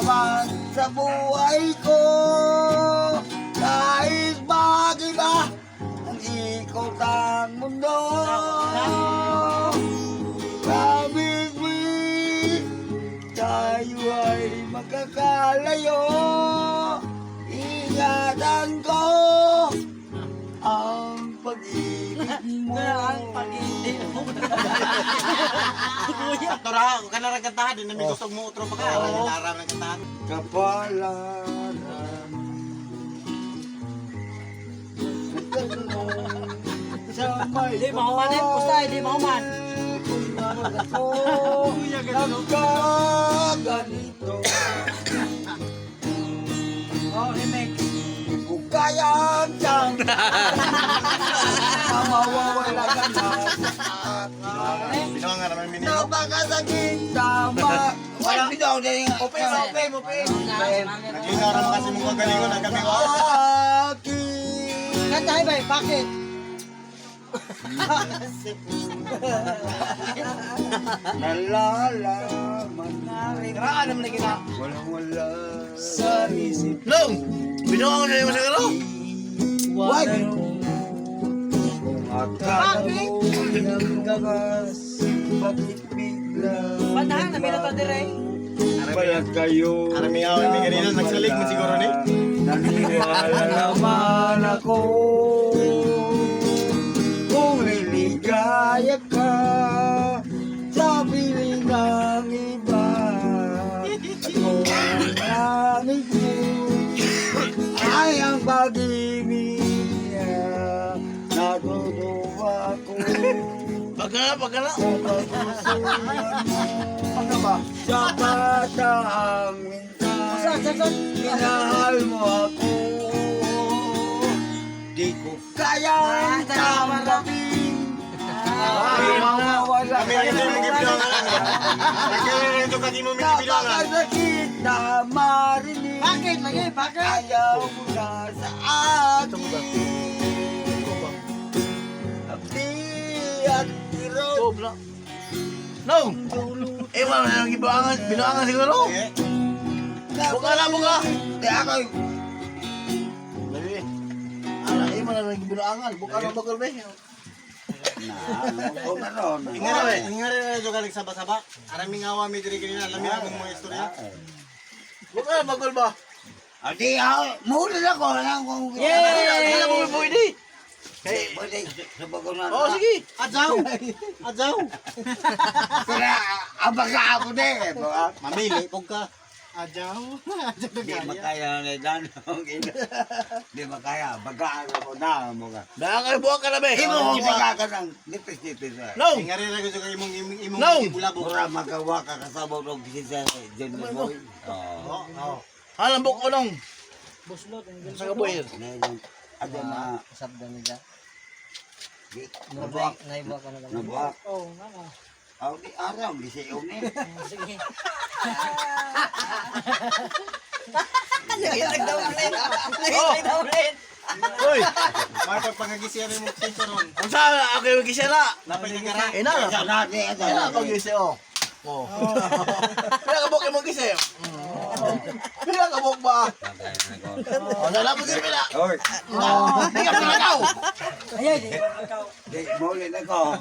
naman sa buhay ko. Kahit mag-iba ang ikot ang mundo. Promise me, tayo ay magkakalayo. Ingatan ko ang pag-ibig mo. Sakto ra, huwag ka na rin kantahan. Hindi namin gusto mo utro pa ka. Alam ng kantahan. Kapalaran sa may Di mahuman eh, pustay, di mahuman. nagkaganito. Oh, remix. Di ko kaya siyang mawawala ka na. Binuha nga naman minino. Napakasakit sama. Walang bitaw na yung Open. Naglinaw naman kasi mong kagalingon. Nagkamiwa. akin. Kantahay ba, bakit? Nalalaman Raan naman na gina. walang wala sa isip. Long! Binuha ko na yung siguro. Why? Kung akala mo ng gagas, bakit bigla? Pantahan na minuto dire. Bayad kayo. Arami ako yung ganina. Nagsalig mo siguro ni. Naniniwala naman ako. Kung liligaya ka sa piling ng iba, at kung ang ito ay ang pag-ibig niya, natutuwa ko. Pagkala. Sa kagustuhan mo, sa batang minsan, minahal mo ako. Di ko kayang tanggapin. Ay, mawawala Kami ang hindi mo gibilangan. Nagkaroon ito kagi mo may gibilangan. Napakasakit na marinig. Bakit? Lagi, bakit? Ayaw mo na sa akin. Abdi at irot. Long! Ewan na yung gibilangan. Binuangan siguro. Buka na, buka. Di ako. Labi. Ala, mo na yung gibilangan. Buka na bagol ba? Kung ano. Ingari na yung galing saba-saba. Araming awa may diri kanina. Alam niyo akong mga istorya. Buka na bagol ba? Adi ako. Muna na ko. Alam kong. Hindi na mo pwede. Hey, pwede. Sa bago na. Oh, sige. Adjaw. Adjaw. Kaya abaga ako din. Mamili, pog ka. Adjaw. Di makaya na dan. Di makaya. Baga ako na mo ka. Dahil buka ka na ba? Imo mo baga ka ng nipis-nipis. No. Ingari na gusto kayo imong bulabog. Mura magawa ka kasabog ng bisisa. Diyan mo. Oo. Alam buk ko nung. Buslot. Sa kaboy. Ada na. Sabda nila. Nabuak. Naiba ka na lang. Nabuak. Oo, nga. Aw di araw di sa ni. Sige. Uy. May pagpangagisiyan mo sinto ron. Ang sa ako yung gisya na. Napay nagara. Ina. Sana di ada. Ina pag gisya oh. Oh. Pila ka bok mo gisya. Pila ka bok ba? Oh, dala mo pila. Oy. Di ka pila ka. Ayay, di. Di mo le na ko.